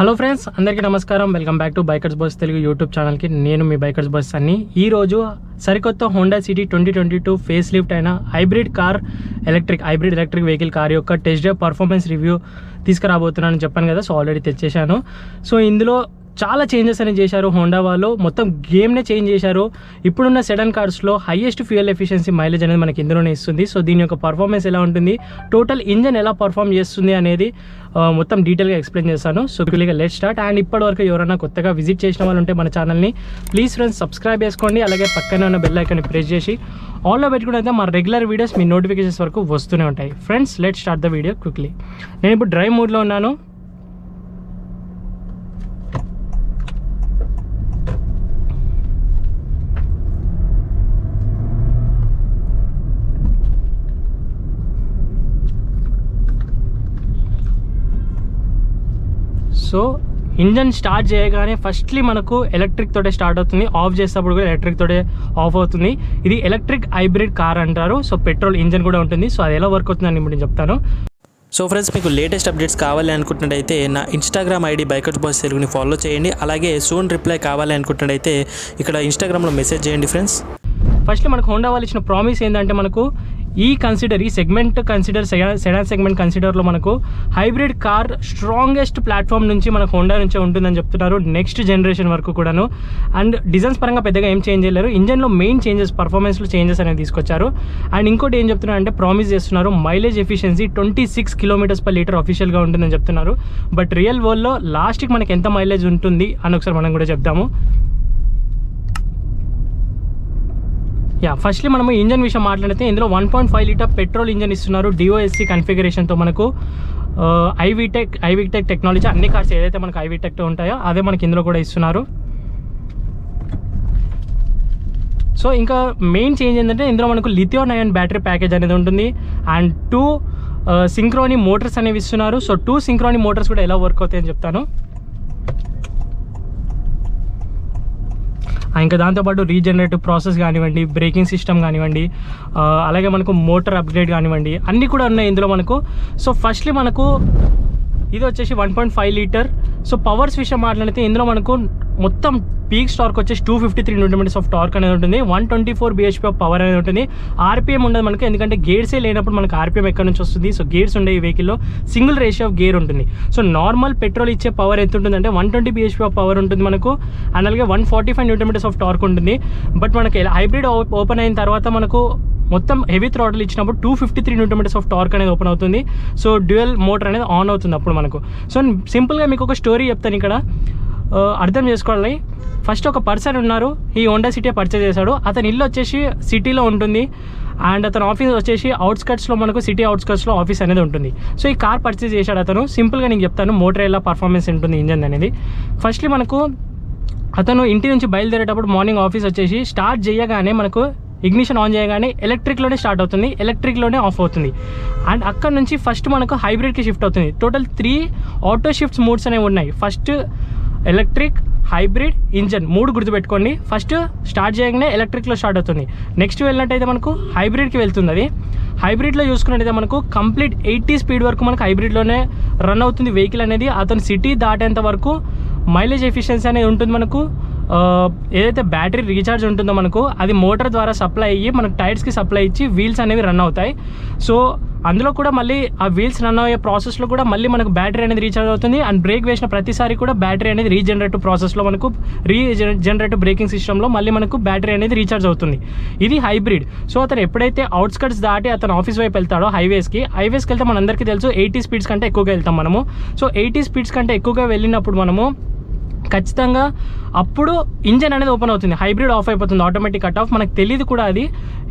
Hello friends, అందరికీ నమస్కారం. Welcome back to bikers bus Telugu YouTube ఛానల్కి. నేను మీ బైకర్స్ బస్ అన్ని. ఈరోజు సరికొత్త హోండా సిటీ 2022 ఫేస్ లిఫ్ట్ అయిన హైబ్రిడ్ ఎలక్ట్రిక్ వెహికల్ కార్ యొక్క టెస్ట్ డ్రైవ్ పర్ఫార్మెన్స్ రివ్యూ తీసుకురాబోతున్నానని చెప్పాను కదా. So already తెచ్చేశాను. సో ఇందులో చాలా చేంజెస్ అనేది చేశారు హోండా వాళ్ళు. మొత్తం గేమ్నే చేంజ్ చేశారు. ఇప్పుడున్న సెడన్ కార్స్లో హైయెస్ట్ ఫ్యూయల్ ఎఫిషియన్సీ మైలేజ్ అనేది మనకి ఇందులోనే ఇస్తుంది. సో దీని యొక్క పర్ఫార్మెన్స్ ఎలా ఉంటుంది, టోటల్ ఇంజన్ ఎలా పర్ఫార్మ్ చేస్తుంది అనేది మొత్తం డీటెయిల్గా ఎక్స్ప్లెయిన్ చేస్తాను. సో క్లియర్గా లెట్ స్టార్ట్. అండ్ ఇప్పటివరకు ఎవరైనా కొత్తగా విజిట్ చేసిన వాళ్ళు ఉంటే మన ఛానల్ని ప్లీజ్ ఫ్రెండ్స్ సబ్స్క్రైబ్ చేసుకోండి. అలాగే పక్కనే ఉన్న బెల్ ఐకాన్ని ప్రెస్ చేసి ఆన్లో పెట్టుకుని అయితే మా రెగ్యులర్ వీడియోస్ మీ నోటిఫికేషన్స్ వరకు వస్తూనే ఉంటాయి. Friends, let start the video quickly. నేను ఇప్పుడు డ్రైవ్ మోడ్లో ఉన్నాను. సో ఇంజన్ స్టార్ట్ చేయగానే ఫస్ట్లీ మనకు ఎలక్ట్రిక్ తోటే స్టార్ట్ అవుతుంది. ఆఫ్ చేసేటప్పుడు కూడా ఎలక్ట్రిక్ తోటే ఆఫ్ అవుతుంది. ఇది ఎలక్ట్రిక్ హైబ్రిడ్ కార్ అంటారు. సో పెట్రోల్ ఇంజన్ కూడా ఉంటుంది. సో అది ఎలా వర్క్ అవుతుందని ఇప్పుడు నేను చెప్తాను. సో ఫ్రెండ్స్, మీకు లేటెస్ట్ అప్డేట్స్ కావాలి అనుకుంటున్నట్టయితే నా ఇన్స్టాగ్రామ్ ఐడి బైకర్స్ బాస్ తెలుగుని ఫాలో చేయండి. అలాగే సూన్ రిప్లై కావాలి అనుకుంటున్నట్టయితే ఇక్కడ ఇన్స్టాగ్రామ్లో మెసేజ్ చేయండి ఫ్రెండ్స్. ఫస్ట్లీ మనకు హోండా వాళ్ళు ఇచ్చిన ప్రామిస్ ఏంటంటే మనకు ఈ సెడాన్ సెగ్మెంట్ కన్సిడర్లో మనకు హైబ్రిడ్ కార్ స్ట్రాంగెస్ట్ ప్లాట్ఫామ్ నుంచి మనకు హోండా నుంచే ఉంటుందని చెప్తున్నారు, నెక్స్ట్ జనరేషన్ వరకు కూడాను. అండ్ డిజైన్స్ పరంగా పెద్దగా ఏం చేంజ్ చేయలేరు. ఇంజన్లో మెయిన్ చేంజెస్, పర్ఫార్మెన్స్లో చేంజెస్ అనేది తీసుకొచ్చారు. అండ్ ఇంకోటి ఏం చెప్తున్నారు అంటే ప్రామిస్ చేస్తున్నారు మైలేజ్ ఎఫిషియన్సీ 26 km/లీటర్ అఫీషియల్గా ఉంటుందని చెప్తున్నారు. బట్ రియల్ వరల్డ్లో లాస్ట్కి మనకి ఎంత మైలేజ్ ఉంటుంది అని ఒకసారి మనం కూడా చెప్దాము. ఫస్ట్లీ మనము ఇంజన్ విషయం మాట్లాడితే ఇందులో 1.5 లీటర్ పెట్రోల్ ఇంజన్ ఇస్తున్నారు. డిఓఎస్సి కన్ఫిగరేషన్తో మనకు ఐవిటెక్ టెక్నాలజీ. అన్ని కార్స్ ఏదైతే మనకు ఐవిటెక్తో ఉంటాయో అదే మనకి ఇందులో కూడా ఇస్తున్నారు. సో ఇంకా మెయిన్ చేంజ్ ఏంటంటే ఇందులో మనకు లిథియం అయాన్ బ్యాటరీ ప్యాకేజ్ అనేది ఉంటుంది. అండ్ 2 సింక్రోనీ మోటార్స్ అనేవి ఇస్తున్నారు. సో 2 సింక్రోనీ మోటార్స్ కూడా ఎలా వర్క్ అవుతాయని చెప్తాను. ఇంకా దాంతోపాటు రీజనరేటివ్ ప్రాసెస్ కానివ్వండి, బ్రేకింగ్ సిస్టమ్ కానివ్వండి, అలాగే మనకు మోటార్ అప్గ్రేడ్ కానివ్వండి, అన్నీ కూడా ఉన్నాయి ఇందులో మనకు. సో ఫస్ట్లీ మనకు ఇది వచ్చేసి 1.5 లీటర్. సో పవర్స్ విషయం మాట్లాడితే ఇందులో మనకు మొత్తం పీక్ టార్క్ వచ్చేసి 253 Nm ఆఫ్ టార్క్ అనేది ఉంటుంది. 124 bhp ఆఫ్ పవర్ అనేది ఉంటుంది. ఆర్పిఎం ఉండదు మనకు, ఎందుకంటే గేర్సే లేనప్పుడు మనకు ఆర్పిఎం ఎక్కడి నుంచి వస్తుంది. సో గేర్స్ ఉండే ఈ వెహికల్లో సింగిల్ రేషియో ఆఫ్ గేర్ ఉంటుంది. సో నార్మల్ పెట్రోల్ ఇచ్చే పవర్ ఎంత ఉంటుందంటే 120 bhp ఆఫ్ పవర్ ఉంటుంది మనకు. అండ్ అలాగే 145 Nm ఆఫ్ టార్క్ ఉంటుంది. బట్ మనకి హైబ్రిడ్ ఓపెన్ అయిన తర్వాత మనకు మొత్తం హెవీ థ్రాటిల్ ఇచ్చినప్పుడు 253 Nm ఆఫ్ టార్క్ అనేది ఓపెన్ అవుతుంది. సో డ్యూయల్ మోటార్ అనేది ఆన్ అవుతుంది అప్పుడు మనకు. సో సింపుల్గా మీకు ఒక స్టోరీ చెప్తాను ఇక్కడ, అర్థం చేసుకోవాలి. ఫస్ట్ ఒక పర్సన్ ఉన్నారు, ఈ హోండా సిటీ పర్చేజ్ చేశాడు. అతని ఇల్లు వచ్చేసి సిటీలో ఉంటుంది. అండ్ అతను ఆఫీస్ వచ్చేసి అవుట్స్కట్స్లో, మనకు సిటీ అవుట్స్కట్స్లో ఆఫీస్ అనేది ఉంటుంది. సో ఈ కార్ పర్చేజ్ చేశాడు అతను. సింపుల్గా నేను చెప్తాను మోటార్ ఎలా పర్ఫార్మెన్స్ ఉంటుంది ఇంజన్ అనేది. ఫస్ట్లీ మనకు అతను ఇంటి నుంచి బయలుదేరేటప్పుడు మార్నింగ్ ఆఫీస్ వచ్చేసి స్టార్ట్ చేయగానే మనకు ఇగ్నిషన్ ఆన్ చేయగానే ఎలక్ట్రిక్లోనే స్టార్ట్ అవుతుంది, ఎలక్ట్రిక్లోనే ఆఫ్ అవుతుంది. అండ్ అక్కడ నుంచి ఫస్ట్ మనకు హైబ్రిడ్కి షిఫ్ట్ అవుతుంది. టోటల్ 3 ఆటో షిఫ్ట్స్ మోడ్స్ అనేవి ఉన్నాయి. ఫస్ట్ ఎలక్ట్రిక్, హైబ్రిడ్, ఇంజన్ 3 గుర్తుపెట్టుకోండి. ఫస్ట్ స్టార్ట్ చేయగానే ఎలక్ట్రిక్లో స్టార్ట్ అవుతుంది. నెక్స్ట్ వెళ్ళినట్టయితే మనకు హైబ్రిడ్కి వెళ్తుంది. అది హైబ్రిడ్లో చూసుకున్నట్టయితే మనకు కంప్లీట్ 80 స్పీడ్ వరకు మనకు హైబ్రిడ్లోనే రన్ అవుతుంది వెహికల్ అనేది. అతను సిటీ దాటేంత వరకు మైలేజ్ ఎఫిషియన్సీ అనేది ఉంటుంది మనకు. ఏదైతే బ్యాటరీ రీఛార్జ్ ఉంటుందో మనకు అది మోటార్ ద్వారా సప్లై అయ్యి మనకు టైర్స్కి సప్లై ఇచ్చి వీల్స్ అనేవి రన్ అవుతాయి. సో అందులో కూడా మళ్ళీ ఆ వీల్స్ రన్ అయ్యే ప్రాసెస్లో కూడా మళ్ళీ మనకు బ్యాటరీ అనేది రీఛార్జ్ అవుతుంది. అండ్ బ్రేక్ వేసిన ప్రతిసారి కూడా బ్యాటరీ అనేది రీజనరేటివ్ ప్రాసెస్లో మనకు రీజనరేటివ్ బ్రేకింగ్ సిస్టంలో మళ్ళీ మనకు బ్యాటరీ అనేది రీఛార్జ్ అవుతుంది. ఇది హైబ్రిడ్. సో అతను ఎప్పుడైతే అవుట్స్కట్స్ దాటి అతను ఆఫీస్ వైపు వెళ్తాడో హైవేస్కి వెళ్తే మనందరికీ తెలుసు 80 స్పీడ్స్ కంటే ఎక్కువగా వెళ్తాం మనము. సో 80 స్పీడ్స్ కంటే ఎక్కువగా వెళ్ళినప్పుడు మనము ఖచ్చితంగా అప్పుడు ఇంజన్ అనేది ఓపెన్ అవుతుంది, హైబ్రిడ్ ఆఫ్ అయిపోతుంది, ఆటోమేటిక్ కట్ ఆఫ్. మనకు తెలియదు కూడా అది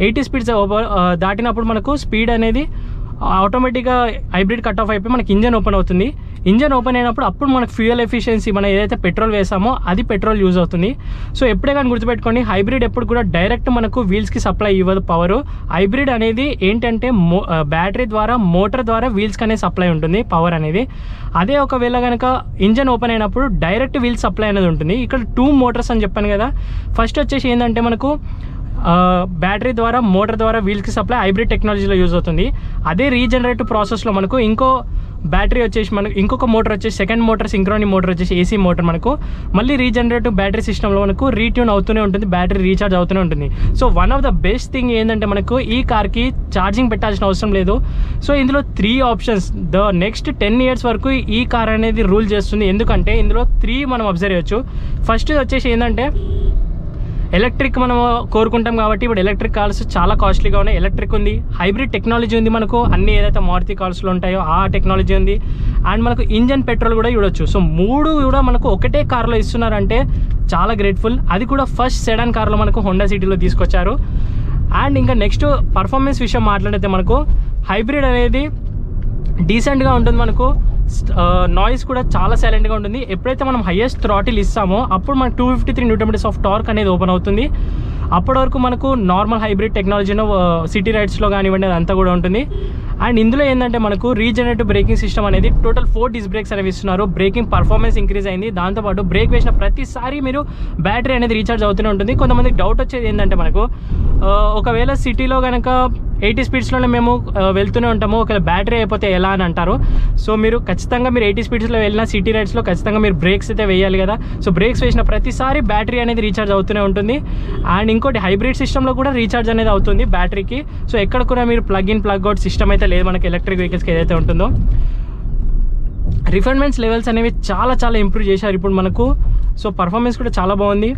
80 స్పీడ్స్ దాటినప్పుడు మనకు స్పీడ్ అనేది ఆటోమేటిక్గా హైబ్రిడ్ కట్ ఆఫ్ అయిపోయి మనకి ఇంజన్ ఓపెన్ అవుతుంది. ఇంజన్ ఓపెన్ అయినప్పుడు అప్పుడు మనకు ఫ్యూయల్ ఎఫిషియన్సీ, మనం ఏదైతే పెట్రోల్ వేసామో అది పెట్రోల్ యూజ్ అవుతుంది. సో ఎప్పుడే కానీ గుర్తుపెట్టుకోండి, హైబ్రిడ్ ఎప్పుడు కూడా డైరెక్ట్ మనకు వీల్స్కి సప్లై ఇవ్వదు పవర్. హైబ్రిడ్ అనేది ఏంటంటే బ్యాటరీ ద్వారా, మోటార్ ద్వారా వీల్స్కి అనేది సప్లై ఉంటుంది పవర్ అనేది. అదే ఒకవేళ కనుక ఇంజన్ ఓపెన్ అయినప్పుడు డైరెక్ట్ వీల్స్ సప్లై అనేది ఉంటుంది. ఇక్కడ 2 మోటార్స్ అని చెప్పాను కదా. ఫస్ట్ వచ్చేసి ఏంటంటే మనకు బ్యాటరీ ద్వారా మోటార్ ద్వారా వీల్కి సప్లై హైబ్రిడ్ టెక్నాలజీలో యూజ్ అవుతుంది. అదే రీజనరేటివ్ ప్రాసెస్లో మనకు ఇంకో బ్యాటరీ వచ్చేసి మనకు ఇంకొక మోటార్ వచ్చేసి సెకండ్ మోటార్ సింక్రోని మోటార్ వచ్చేసి ఏసీ మోటార్ మనకు మళ్ళీ రీజనరేటివ్ బ్యాటరీ సిస్టంలో మనకు రీట్యూన్ అవుతూనే ఉంటుంది, బ్యాటరీ రీఛార్జ్ అవుతూనే ఉంటుంది. So one of the best thing ఏంటంటే మనకు ఈ కార్కి ఛార్జింగ్ పెట్టాల్సిన అవసరం లేదు. సో ఇందులో 3 ఆప్షన్స్ నెక్స్ట్ 10 years వరకు ఈ కార్ అనేది రూల్ చేస్తుంది. ఎందుకంటే ఇందులో 3 మనం అబ్జర్వ్ చేయొచ్చు. ఫస్ట్ వచ్చేసి ఏంటంటే ఎలక్ట్రిక్ మనం కోరుకుంటాం కాబట్టి ఇప్పుడు ఎలక్ట్రిక్ కార్స్ చాలా కాస్ట్లీగా ఉన్నాయి. ఎలక్ట్రిక్ ఉంది, హైబ్రిడ్ టెక్నాలజీ ఉంది, మనకు అన్ని ఏదైతే మారుతి కార్స్లో ఉంటాయో ఆ టెక్నాలజీ ఉంది, అండ్ మనకు ఇంజన్ పెట్రోల్ కూడా చూడొచ్చు. సో 3 కూడా మనకు ఒకటే కార్లో ఇస్తున్నారంటే చాలా గ్రేట్ఫుల్. అది కూడా ఫస్ట్ సెడాన్ కార్లో మనకు హోండా సిటీలో తీసుకొచ్చారు. అండ్ ఇంకా నెక్స్ట్ పర్ఫార్మెన్స్ విషయం మాట్లాడితే మనకు హైబ్రిడ్ అనేది డీసెంట్గా ఉంటుంది, మనకు నాయిస్ కూడా చాలా సైలెంట్గా ఉంటుంది. ఎప్పుడైతే మనం హైయెస్ట్ థ్రాటిల్ ఇస్తామో అప్పుడు మనకు 253 Nm ఆఫ్ టార్క్ అనేది ఓపెన్ అవుతుంది. అప్పటి వరకు మనకు నార్మల్ హైబ్రిడ్ టెక్నాలజీలో సిటీ రైడ్స్లో కానివ్వండి అదంతా కూడా ఉంటుంది. అండ్ ఇందులో ఏంటంటే మనకు రీజనరేటివ్ బ్రేకింగ్ సిస్టమ్ అనేది టోటల్ 4 disc బ్రేక్స్ అనేవి ఇస్తున్నారు. బ్రేకింగ్ పర్ఫార్మెన్స్ ఇంక్రీజ్ అయింది. దాంతోపాటు బ్రేక్ వేసిన ప్రతిసారి మీరు బ్యాటరీ అనేది రీఛార్జ్ అవుతూనే ఉంటుంది. కొంతమందికి డౌట్ వచ్చేది ఏంటంటే మనకు ఒకవేళ సిటీలో కనుక 80 స్పీడ్స్లోనే మేము వెళ్తూనే ఉంటాము, ఒకవేళ బ్యాటరీ అయిపోతే ఎలా అని అంటారు. సో మీరు ఖచ్చితంగా మీరు 80 స్పీడ్స్లో వెళ్ళిన సిటీ రైడ్స్లో ఖచ్చితంగా మీరు బ్రేక్స్ అయితే వేయాలి కదా. సో బ్రేక్స్ వేసిన ప్రతిసారి బ్యాటరీ అనేది రీఛార్జ్ అవుతూనే ఉంటుంది. అండ్ ఇంకోటి హైబ్రిడ్ సిస్టంలో కూడా రీఛార్జ్ అనేది అవుతుంది బ్యాటరీకి. సో ఎక్కడ కూడా మీరు plug in plug out system అయితే లేదు మనకి ఎలక్ట్రిక్ వెహికల్స్కి ఏదైతే ఉంటుందో. రిఫైన్మెంట్స్ లెవెల్స్ అనేవి చాలా ఇంప్రూవ్ చేశారు ఇప్పుడు మనకు. సో పర్ఫార్మెన్స్ కూడా చాలా బాగుంది.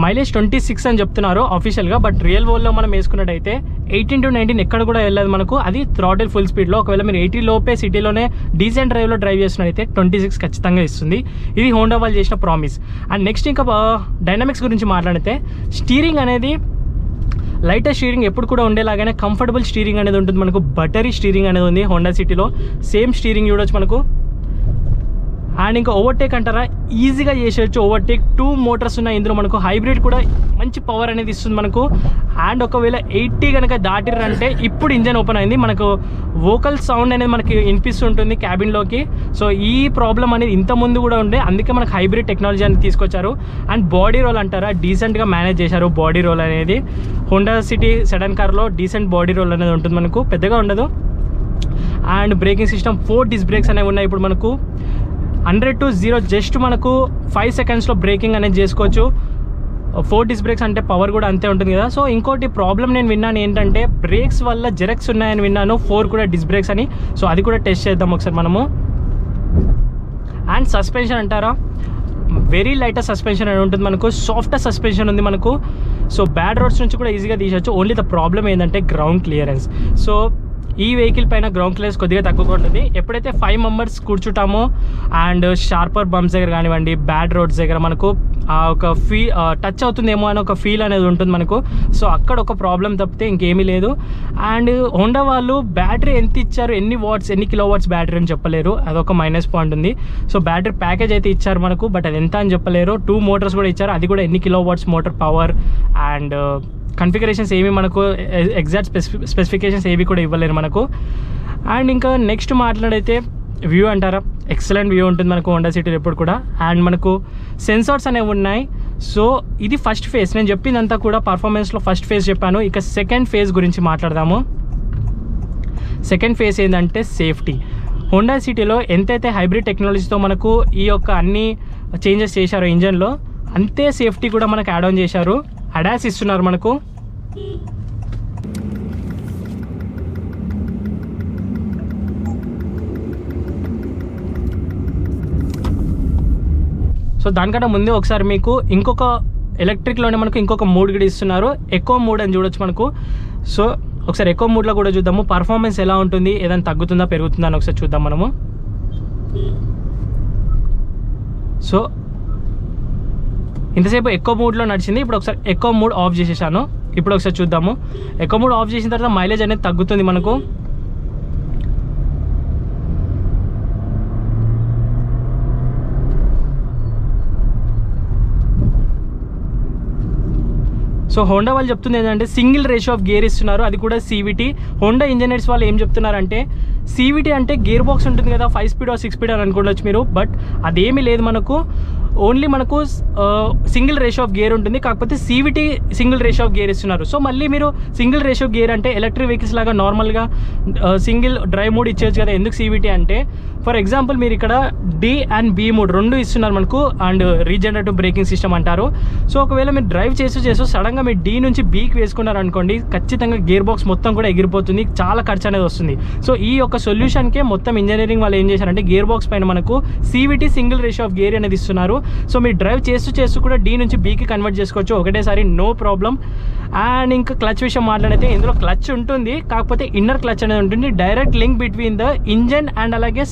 మైలేజ్ 26 అని చెప్తున్నారు ఆఫీషియల్గా, బట్ రియల్ వరల్డ్లో మనం వేసుకున్నట్టయితే 18 to 19 ఎక్కడ కూడా వెళ్ళదు మనకు. అది థ్రాటిల్ ఫుల్ స్పీడ్లో. ఒకవేళ మీరు 80 లోపే సిటీలోనే డీసెంట్ డ్రైవ్లో డ్రైవ్ చేస్తున్నట్టయితే 26 ఖచ్చితంగా ఇస్తుంది. ఇది హోండా వాళ్ళు చేసిన ప్రామిస్. అండ్ నెక్స్ట్ ఇంకా డైనమిక్స్ గురించి మాట్లాడితే స్టీరింగ్ అనేది లైటర్ స్టీరింగ్ ఎప్పుడు కూడా ఉండేలాగానే కంఫర్టబుల్ స్టీరింగ్ అనేది ఉంటుంది మనకు. బటరీ స్టీరింగ్ అనేది ఉంది హోండా సిటీలో. సేమ్ స్టీరింగ్ చూడొచ్చు మనకు. అండ్ ఇంకా ఓవర్టేక్ అంటారా, ఈజీగా చేసేయచ్చు ఓవర్టేక్. 2 మోటార్స్ ఉన్నాయి ఇందులో మనకు. హైబ్రిడ్ కూడా మంచి పవర్ అనేది ఇస్తుంది మనకు. అండ్ ఒకవేళ 80 కనుక దాటిరంటే ఇప్పుడు ఇంజన్ ఓపెన్ అయింది మనకు. వోకల్ సౌండ్ అనేది మనకి వినిపిస్తుంటుంది క్యాబిన్లోకి. సో ఈ ప్రాబ్లం అనేది ఇంత ముందు కూడా ఉండే, అందుకే మనకు హైబ్రిడ్ టెక్నాలజీ అనేది తీసుకొచ్చారు. అండ్ బాడీ రోల్ అంటారా, డీసెంట్గా మేనేజ్ చేశారు బాడీ రోల్ అనేది. హోండా సిటీ సెడాన్ కార్లో డీసెంట్ బాడీ రోల్ అనేది ఉంటుంది మనకు, పెద్దగా ఉండదు. And braking system 4 disc brakes అనేవి ఉన్నాయి ఇప్పుడు మనకు. 100 to 0 జస్ట్ మనకు 5 secondsలో బ్రేకింగ్ అనేది చేసుకోవచ్చు. 4 disc బ్రేక్స్ అంటే పవర్ కూడా అంతే ఉంటుంది కదా. సో ఇంకోటి ప్రాబ్లం నేను విన్నాను ఏంటంటే బ్రేక్స్ వల్ల జెరెక్స్ ఉన్నాయని విన్నాను, 4 కూడా disc బ్రేక్స్ అని. సో అది కూడా టెస్ట్ చేద్దాం ఒకసారి మనము. అండ్ సస్పెన్షన్ అంటారా, వెరీ లైటర్ సస్పెన్షన్ అని ఉంటుంది మనకు. సాఫ్ట్ సస్పెన్షన్ ఉంది మనకు. సో బ్యాడ్ రోడ్స్ నుంచి కూడా ఈజీగా తీసేయచ్చు. ఓన్లీ ద ప్రాబ్లం ఏంటంటే గ్రౌండ్ క్లియరెన్స్. సో ఈ వెహికల్ పైన గ్రౌండ్ క్లియరెన్స్ కొద్దిగా తక్కువగా ఉంటుంది. ఎప్పుడైతే 5 members కూర్చుంటామో అండ్ షార్పర్ బంప్స్ దగ్గర కానివ్వండి, బ్యాడ్ రోడ్స్ దగ్గర మనకు ఒక టచ్ అవుతుందేమో అని ఒక ఫీల్ అనేది ఉంటుంది మనకు. సో అక్కడ ఒక ప్రాబ్లం తప్పితే ఇంకేమీ లేదు. అండ్ హోండా వాళ్ళు బ్యాటరీ ఎంత ఇచ్చారు, ఎన్ని కిలోవాట్స్ బ్యాటరీ అని చెప్పలేరు, అదొక మైనస్ పాయింట్ ఉంది. సో బ్యాటరీ ప్యాకేజ్ అయితే ఇచ్చారు మనకు, బట్ అది ఎంత అని చెప్పలేరు. 2 motors కూడా ఇచ్చారు, అది కూడా ఎన్ని kilowatts motor power and configurations ఏమి మనకు ఎగ్జాక్ట్ స్పెసిఫికేషన్స్ ఏవి కూడా ఇవ్వలేరు మనకు. అండ్ ఇంకా నెక్స్ట్ మాట్లాడైతే వ్యూ అంటారా, ఎక్సలెంట్ వ్యూ ఉంటుంది మనకు హోండా సిటీలో ఎప్పుడు కూడా. అండ్ మనకు సెన్సార్స్ అనేవి ఉన్నాయి. సో ఇది ఫస్ట్ ఫేజ్, నేను చెప్పిందంతా కూడా పర్ఫార్మెన్స్లో ఫస్ట్ ఫేజ్ చెప్పాను. ఇక సెకండ్ ఫేజ్ గురించి మాట్లాడదాము. సెకండ్ ఫేజ్ ఏంటంటే సేఫ్టీ. హోండా సిటీలో ఎంతైతే హైబ్రిడ్ టెక్నాలజీతో మనకు ఈ యొక్క అన్ని చేంజెస్ చేశారో ఇంజన్లో, అంతే సేఫ్టీ కూడా మనకు యాడ్ ఆన్ చేశారు. అడాస్ ఇస్తున్నారు మనకు. సో దానికన్నా ముందే ఒకసారి మీకు ఇంకొక ఎలక్ట్రిక్లోనే మనకు ఇంకొక మోడ్ కూడా ఇస్తున్నారు, ఎకో మోడ్ అని చూడొచ్చు మనకు. సో ఒకసారి ఎకో మోడ్లో కూడా చూద్దాము పర్ఫార్మెన్స్ ఎలా ఉంటుంది, ఏదైనా తగ్గుతుందా పెరుగుతుందా అని ఒకసారి చూద్దాం మనము. సో ఇంతసేపు ఎకో మోడ్లో నడిచింది, ఇప్పుడు ఒకసారి ఎకో మోడ్ ఆఫ్ చేసేసాను. ఇప్పుడు ఒకసారి చూద్దాము. ఎకో మోడ్ ఆఫ్ చేసిన తర్వాత మైలేజ్ అనేది తగ్గుతుంది మనకు. సో హోండా వాళ్ళు చెప్తుంది ఏంటంటే సింగిల్ రేషియో ఆఫ్ గేర్ ఇస్తున్నారు, అది కూడా CVT. హోండా ఇంజనీర్స్ వాళ్ళు ఏం చెప్తున్నారంటే CVT అంటే గేర్ బాక్స్ ఉంటుంది కదా, 5 speed or 6 speed అని అనుకోవచ్చు మీరు, బట్ అదేమీ లేదు మనకు. ఓన్లీ మనకు సింగిల్ రేషియో ఆఫ్ గేర్ ఉంటుంది, కాకపోతే CVT single ratio of gear ఇస్తున్నారు. సో మళ్ళీ మీరు సింగిల్ రేషియో గేర్ అంటే ఎలక్ట్రిక్ వెహికల్స్ లాగా నార్మల్గా సింగిల్ డ్రైవ్ మోడ్ ఇచ్చేయచ్చు కదా. ఎందుకు CVT అంటే ఫర్ ఎగ్జాంపుల్ మీరు ఇక్కడ D and B మోడ్ రెండు ఇస్తున్నారు మనకు, అండ్ రీజనరేటివ్ బ్రేకింగ్ సిస్టమ్ అంటారు. సో ఒకవేళ మీరు డ్రైవ్ చేస్తూ సడన్గా మీరు D నుంచి Bకి వేసుకున్నారు అనుకోండి, ఖచ్చితంగా గేర్ బాక్స్ మొత్తం కూడా ఎగిరిపోతుంది, చాలా ఖర్చు అనేది వస్తుంది. సో ఈ యొక్క సొల్యూషన్కే మొత్తం ఇంజనీరింగ్ వాళ్ళు ఏం చేశారంటే గేర్ బాక్స్ పైన మనకు CVT single ratio of gear అనేది ఇస్తున్నారు. సో మీరు డ్రైవ్ చేస్తూ కూడా D నుంచి Bకి కన్వర్ట్ చేసుకోవచ్చు ఒకటేసారి, నో ప్రాబ్లం. అండ్ ఇంకా క్లచ్ విషయం మాట్లాడితే ఇందులో క్లచ్ ఉంటుంది, కాకపోతే ఇన్నర్ క్లచ్ అనేది ఉంటుంది, direct link between the engine and అలాగే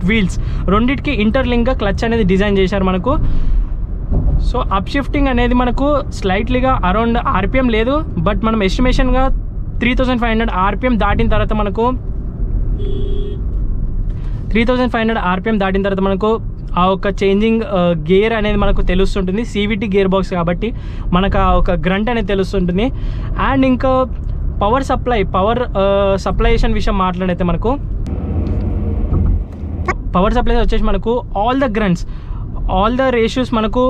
వీల్స్ రెండింటికి ఇంటర్లింక్గా క్లచ్ అనేది డిజైన్ చేశారు మనకు. సో అప్ షిఫ్టింగ్ అనేది మనకు స్లైట్లీగా అరౌండ్ RPM లేదు, బట్ మనం ఎస్టిమేషన్గా 3500 RPM దాటిన తర్వాత మనకు 3500 RPM దాటిన తర్వాత మనకు ఆ ఒక చేంజింగ్ గేర్ అనేది మనకు తెలుస్తుంటుంది. CVT గేర్ బాక్స్ కాబట్టి మనకు ఆ ఒక గ్రంట్ అనేది తెలుస్తుంటుంది. అండ్ ఇంకా పవర్ సప్లైషన్ విషయం మాట్లాడితే మనకు పవర్ సప్లై వచ్చేసి మనకు ఆల్ ద రేషియోస్ మనకు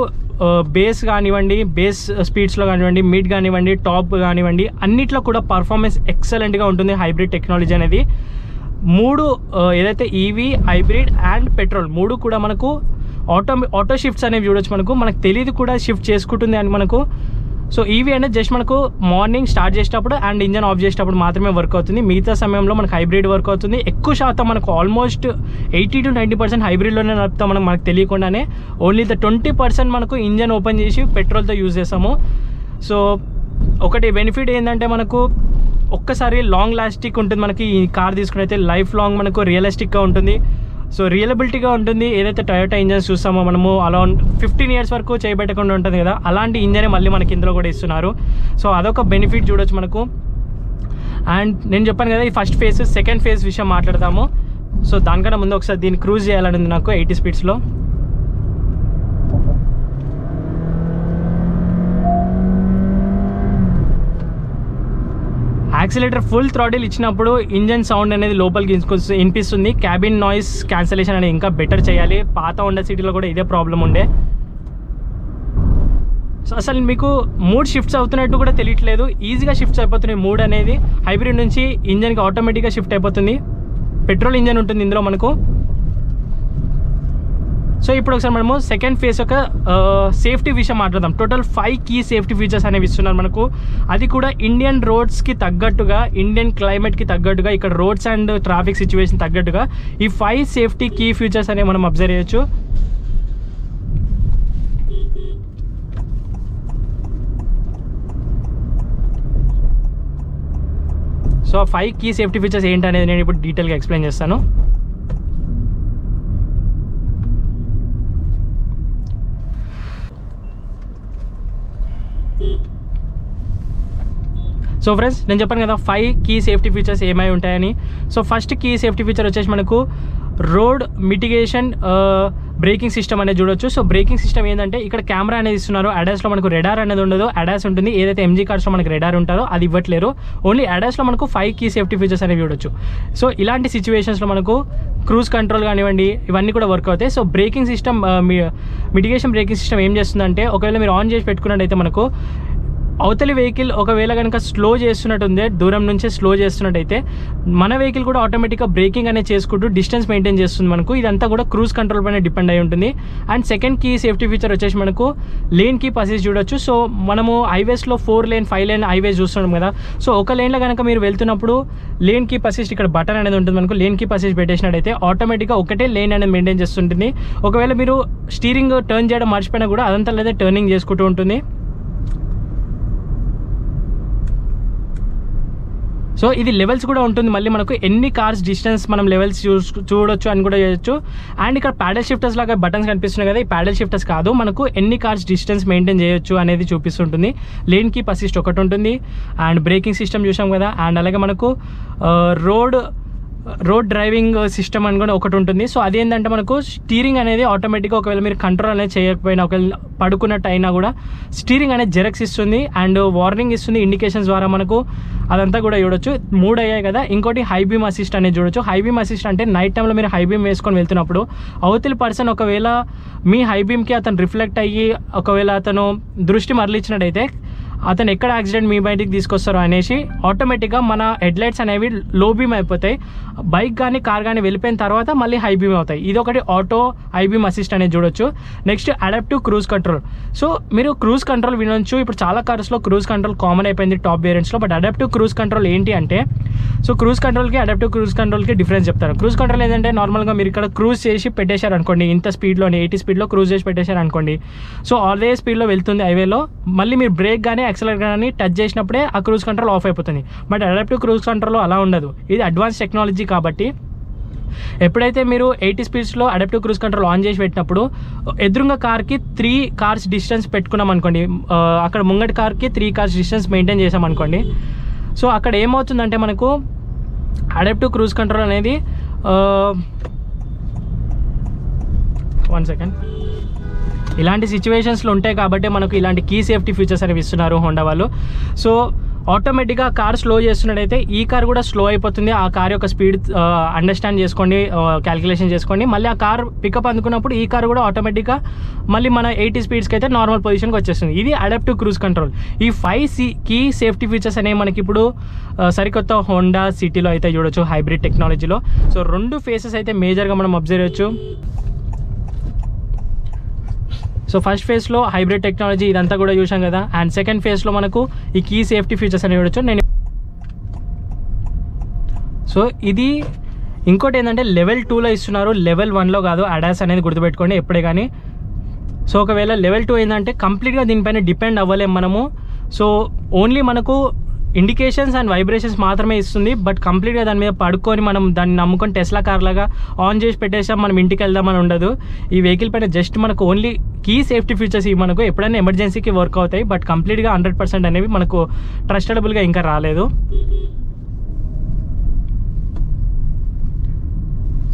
బేస్ కానివ్వండి, బేస్ స్పీడ్స్లో కానివ్వండి, మిడ్ కానివ్వండి, టాప్ కానివ్వండి, అన్నిట్లో కూడా పర్ఫార్మెన్స్ ఎక్సలెంట్గా ఉంటుంది హైబ్రిడ్ టెక్నాలజీ అనేది. మూడు ఏదైతే EV, హైబ్రిడ్ అండ్ పెట్రోల్ మూడు కూడా మనకు ఆటో షిఫ్ట్స్ అనేవి చూడొచ్చు. మనకు తెలియదు కూడా షిఫ్ట్ చేసుకుంటుంది అని మనకు. సో EV అనేది జస్ట్ మనకు మార్నింగ్ స్టార్ట్ చేసేటప్పుడు అండ్ ఇంజన్ ఆఫ్ చేసేటప్పుడు మాత్రమే వర్క్ అవుతుంది, మిగతా సమయంలో మనకు హైబ్రిడ్ వర్క్ అవుతుంది. ఎక్కువ శాతం మనకు ఆల్మోస్ట్ 80 to 90% హైబ్రిడ్లోనే నడుపుతాం మనకు తెలియకుండానే. ఓన్లీ ద 20% మనకు ఇంజన్ ఓపెన్ చేసి పెట్రోల్తో యూజ్ చేస్తాము. సో ఒకటి బెనిఫిట్ ఏంటంటే మనకు ఒక్కసారి లాంగ్ లాస్టిక్ ఉంటుంది మనకి. ఈ కార్ తీసుకుని అయితే లైఫ్ లాంగ్ మనకు రియలిస్టిక్గా ఉంటుంది, సో రియలబిలిటీగా ఉంటుంది. ఏదైతే టొయోటా ఇంజన్స్ చూస్తామో మనము అరౌండ్ 15 years వరకు చేయబెట్టకుండా ఉంటుంది కదా, అలాంటి ఇంజనే మళ్ళీ మనకి ఇందులో కూడా ఇస్తున్నారు. సో అదొక బెనిఫిట్ చూడొచ్చు మనకు. అండ్ నేను చెప్పాను కదా ఈ ఫస్ట్ ఫేజ్, సెకండ్ ఫేజ్ విషయం మాట్లాడతాము. సో దానికన్నా ముందు ఒకసారి దీన్ని క్రూజ్ చేయాలని ఉంది నాకు 80 speedsలో. యాక్సిలేటర్ ఫుల్ థ్రాటిల్ ఇచ్చినప్పుడు ఇంజన్ సౌండ్ అనేది లోపలికి వినిపిస్తుంది. క్యాబిన్ నాయిస్ క్యాన్సలేషన్ అనేది ఇంకా బెటర్ చేయాలి. పాత హోండా సిటీలో కూడా ఇదే ప్రాబ్లం ఉండే. సో అసలు మీకు మూడ్ షిఫ్ట్స్ అవుతున్నట్టు కూడా తెలియట్లేదు, ఈజీగా షిఫ్ట్స్ అయిపోతున్నాయి. మూడ్ అనేది హైబ్రిడ్ నుంచి ఇంజన్కి ఆటోమేటిక్గా షిఫ్ట్ అయిపోతుంది. పెట్రోల్ ఇంజన్ ఉంటుంది ఇందులో మనకు. సో ఇప్పుడు ఒకసారి మనము సెకండ్ ఫేజ్ యొక్క సేఫ్టీ విషయం మాట్లాడదాం. టోటల్ 5 కీ సేఫ్టీ ఫీచర్స్ అనేవి ఇస్తున్నారు మనకు. అది కూడా ఇండియన్ రోడ్స్కి తగ్గట్టుగా, ఇండియన్ క్లైమేట్కి తగ్గట్టుగా, ఇక్కడ రోడ్స్ అండ్ ట్రాఫిక్ సిచ్యువేషన్ తగ్గట్టుగా ఈ 5 సేఫ్టీ కీ ఫీచర్స్ అనేవి మనం అబ్జర్వ్ చేయొచ్చు. సో 5 కీ సేఫ్టీ ఫీచర్స్ ఏంటనేది నేను ఇప్పుడు డీటెయిల్గా ఎక్స్ప్లెయిన్ చేస్తాను. సో ఫ్రెండ్స్ నేను చెప్పాను కదా 5 కీ సేఫ్టీ ఫీచర్స్ ఏమై ఉంటాయని. So first key safety feature వచ్చేసి మనకు రోడ్ మిటిగేషన్ బ్రేకింగ్ సిస్టమ్ అనేది చూడొచ్చు. సో బ్రేకింగ్ సిస్టమ్ ఏంటంటే ఇక్కడ కెమెరా అనేది ఇస్తున్నారు. అడాస్లో మనకు రెడార్ అనేది ఉండదు, అడాస్ ఉంటుంది. ఏదైతే MG కార్స్లో మనకు రెడార్ ఉంటారో అది ఇవ్వట్లేరు. ఓన్లీ అడాస్లో మనకు 5 కీ సేఫ్టీ ఫీచర్స్ అనేవి చూడొచ్చు. సో ఇలాంటి సిచ్యువేషన్స్లో మనకు క్రూజ్ కంట్రోల్ కానివ్వండి ఇవన్నీ కూడా వర్క్ అవుతాయి. So braking system mitigation braking system ఏం చేస్తుందంటే ఒకవేళ మీరు ఆన్ చేసి పెట్టుకున్నట్టయితే మనకు అవతలి వెహికల్ ఒకవేళ కనుక స్లో చేస్తున్నట్టుంది, దూరం నుంచే స్లో చేస్తున్నట్టయితే మన వెహికల్ కూడా ఆటోమేటిక్గా బ్రేకింగ్ అనేది చేసుకుంటూ డిస్టెన్స్ మెయింటైన్ చేస్తుంది మనకు. ఇదంతా కూడా క్రూజ్ కంట్రోల్ పైన డిపెండ్ అయి ఉంటుంది. And second key safety feature వచ్చేసి మనకు లేన్ కీప్ అసిస్ట్ చూడొచ్చు. సో మనము హైవేస్లో 4 lane 5 lane హైవేస్ చూస్తున్నాం కదా. సో ఒక లేన్లో కనుక మీరు వెళ్తున్నప్పుడు లేన్ కీప్ అసిస్ట్ ఇక్కడ బటన్ అనేది ఉంటుంది మనకు. లేన్ కీప్ అసిస్ట్ పెట్టేసినట్టయితే ఆటోమేటిక్గా ఒకటే లేన్ అనేది మెయింటైన్ చేస్తుంటుంది. ఒకవేళ మీరు స్టీరింగ్ టర్న్ చేయడం మర్చిపోయినా కూడా అదంతా లేదా టర్నింగ్ చేసుకుంటూ ఉంటుంది. సో ఇది లెవెల్స్ కూడా ఉంటుంది, మళ్ళీ మనకు ఎన్ని కార్స్ డిస్టెన్స్ మనం లెవెల్స్ చూడొచ్చు అని కూడా చేయొచ్చు. అండ్ ఇక్కడ ప్యాడల్ షిఫ్టర్స్ లాగా బటన్స్ కనిపిస్తున్నాయి కదా, ఈ ప్యాడల్ షిఫ్టర్స్ కాదు, మనకు ఎన్ని కార్స్ డిస్టెన్స్ మెయింటైన్ చేయొచ్చు అనేది చూపిస్తుంటుంది. లేన్ కీప్ అసిస్ట్ ఒకటి ఉంటుంది. అండ్ బ్రేకింగ్ సిస్టమ్ చూసాం కదా. అండ్ అలాగే మనకు రోడ్ రోడ్ డ్రైవింగ్ సిస్టమ్ అని కూడా ఒకటి ఉంటుంది. సో అదేంటంటే మనకు స్టీరింగ్ అనేది ఆటోమేటిక్గా ఒకవేళ మీరు కంట్రోల్ అనేది చేయకపోయినా, ఒకవేళ పడుకున్నట్టు అయినా కూడా స్టీరింగ్ అనేది జెరక్స్ ఇస్తుంది అండ్ వార్నింగ్ ఇస్తుంది ఇండికేషన్స్ ద్వారా. మనకు అదంతా కూడా చూడొచ్చు. 3 అయ్యాయి కదా. ఇంకోటి హై బీమ్ అసిస్ట్ అనేది చూడొచ్చు. హై బీమ్ అసిస్ట్ అంటే నైట్ టైంలో మీరు హై బీమ్ వేసుకొని వెళ్తున్నప్పుడు అవతలి పర్సన్ ఒకవేళ మీ హై బీమ్కి అతను రిఫ్లెక్ట్ అయ్యి ఒకవేళ అతను దృష్టి మరలించినట్టయితే అతను ఎక్కడ యాక్సిడెంట్ మీ బయటికి తీసుకొస్తారో అనేసి ఆటోమేటిక్గా మన హెడ్లైట్స్ అనేవి లో బీమ్ అయిపోతాయి. బైక్ కానీ కార్ కానీ వెళ్ళిపోయిన తర్వాత మళ్ళీ హై బీమ్ అవుతాయి. ఇది ఒకటి ఆటో హై బీమ్ అసిస్ట్ అనేది చూడొచ్చు. Next adaptive cruise control. So మీరు క్రూజ్ కంట్రోల్ వినొచ్చు. ఇప్పుడు చాలా కార్స్లో క్రూజ్ కంట్రోల్ కామన్ అయిపోయింది టాప్ వేరియంట్స్లో. బట్ అడాప్టివ్ క్రూజ్ కంట్రోల్ ఏంటి అంటే, సో క్రూజ్ కంట్రోల్కి అడాప్టివ్ క్రూజ్ కంట్రోల్కి డిఫరెన్స్ చెప్తాను. క్రూజ్ కంట్రోల్ ఏంటంటే నార్మల్గా మీరు ఇక్కడ క్రూజ్ చేసి పెట్టేశారు అనుకోండి, ఇంత స్పీడ్లోనే 80 స్పీడ్లో క్రూజ్ చేసి పెట్టేశారు అనుకోండి. సో అదే స్పీడ్లో వెళ్తుంది హైవేలో, మళ్ళీ మీరు బ్రేక్ కానీ యాక్సిలరేటర్ కానీ టచ్ చేసినప్పుడే ఆ క్రూజ్ కంట్రోల్ ఆఫ్ అయిపోతుంది. బట్ అడాప్టివ్ క్రూజ్ కంట్రోల్లో అలా ఉండదు. ఇది అడ్వాన్స్ టెక్నాలజీ కాబట్టి ఎప్పుడైతే మీరు 80 స్పీడ్స్లో అడాప్టివ్ క్రూజ్ కంట్రోల్ ఆన్ చేసి పెట్టినప్పుడు ఎదురుంగా కార్కి 3 కార్స్ డిస్టెన్స్ పెట్టుకున్నాం అనుకోండి, అక్కడ ముంగటి కార్కి 3 కార్స్ డిస్టెన్స్ మెయింటైన్ చేసాం అనుకోండి. సో అక్కడ ఏమవుతుందంటే మనకు అడాప్టివ్ క్రూజ్ కంట్రోల్ అనేది 1 సెకండ్ ఇలాంటి సిచ్యువేషన్స్లో ఉంటాయి కాబట్టి మనకు ఇలాంటి కీ సేఫ్టీ ఫీచర్స్ అనేవి ఇస్తున్నారు హోండా వాళ్ళు. సో ఆటోమేటిక్గా కార్ స్లో చేస్తున్నట్టయితే ఈ కార్ కూడా స్లో అయిపోతుంది. ఆ కార్ యొక్క స్పీడ్ అండర్స్టాండ్ చేసుకోండి, క్యాలిక్యులేషన్ చేసుకోండి. మళ్ళీ ఆ కార్ పికప్ అందుకున్నప్పుడు ఈ కార్ కూడా ఆటోమేటిక్గా మళ్ళీ మన 80 స్పీడ్స్కి అయితే నార్మల్ పొజిషన్కి వచ్చేస్తుంది. ఇది అడాప్టివ్ క్రూజ్ కంట్రోల్. ఈ 5 కీ సేఫ్టీ ఫీచర్స్ అనేవి మనకి ఇప్పుడు సరికొత్త హోండా సిటీలో అయితే చూడొచ్చు, హైబ్రిడ్ టెక్నాలజీలో. సో 2 ఫేసెస్ అయితే మేజర్గా మనం అబ్జర్వ్ చేయొచ్చు. సో ఫస్ట్ ఫేజ్లో హైబ్రిడ్ టెక్నాలజీ ఇదంతా కూడా చూసాం కదా. అండ్ సెకండ్ ఫేజ్లో మనకు ఈ కీ సేఫ్టీ ఫీచర్స్ అనేవి చూడొచ్చు. నేను సో ఇది ఇంకోటి ఏంటంటే లెవెల్ 2లో ఇస్తున్నారు, లెవెల్ 1లో కాదు. అడాస్ అనేది గుర్తుపెట్టుకోండి ఎప్పుడే కానీ. సో ఒకవేళ లెవెల్ 2 ఏంటంటే కంప్లీట్గా దీనిపైన డిపెండ్ అవ్వలేము మనము. సో ఓన్లీ మనకు ఇండికేషన్స్ అండ్ వైబ్రేషన్స్ మాత్రమే ఇస్తుంది. బట్ కంప్లీట్గా దాని మీద పడుకొని మనం దాన్ని నమ్ముకొని టెస్లా కార్ లాగా ఆన్ చేసి పెట్టేసాం మనం ఇంటికి వెళ్దామని ఉండదు. ఈ వెహికల్ పైన జస్ట్ మనకు ఓన్లీ కీ సేఫ్టీ ఫీచర్స్ ఇవి మనకు ఎప్పుడైనా ఎమర్జెన్సీకి వర్క్ అవుతాయి. బట్ కంప్లీట్గా 100% అనేవి మనకు ట్రస్టబుల్గా ఇంకా రాలేదు.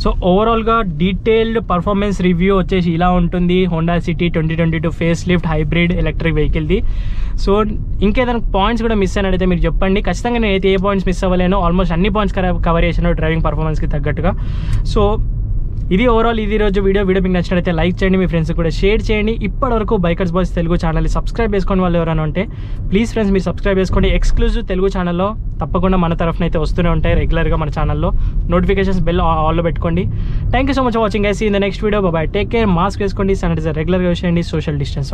సో ఓవరాల్గా డీటెయిల్డ్ పర్ఫార్మెన్స్ రివ్యూ వచ్చేసి ఇలా ఉంటుంది Honda City 2022 facelift hybrid electric వెహికల్ది. సో ఇంకేదైనా పాయింట్స్ కూడా మిస్ అయినట్టయితే మీరు చెప్పండి. ఖచ్చితంగా నేనైతే ఏ పాయింట్స్ మిస్ అవ్వలేనో ఆల్మోస్ట్ అన్ని పాయింట్స్ కవర్ చేశాను డ్రైవింగ్ పర్ఫార్మెన్స్కి తగ్గట్టుగా. సో ఇది ఓవరాల్ ఇది రోజు వీడియో మీకు నచ్చినట్లయితే లైక్ చేయండి, మీ ఫ్రెండ్స్ కూడా షేర్ చేయండి. ఇప్పటివరకు బైకర్స్ బాయ్స్ తెలుగు ఛానల్ని సబ్స్క్రైబ్ చేసుకుని వాళ్ళు ఎవరైనా ఉంటే ప్లీజ్ ఫ్రెండ్స్ మీరు సబ్స్క్రైబ్ చేసుకోండి. ఎక్స్క్లూజివ్ తెలుగు ఛానల్లో తప్పకుండా మన తరఫున అయితే వస్తూనే ఉంటాయి రెగ్యులర్గా మన ఛానల్లో. నోటిఫికేషన్స్ బెల్ ఆల్లో పెట్టుకోండి. Thank you so much for watching. I see in the next video. Bye, take care, mask వేసుకోండి, శానిటైజర్ రెగ్యులర్గా యూస్ చేయండి, సోషల్ డిస్టెన్స్.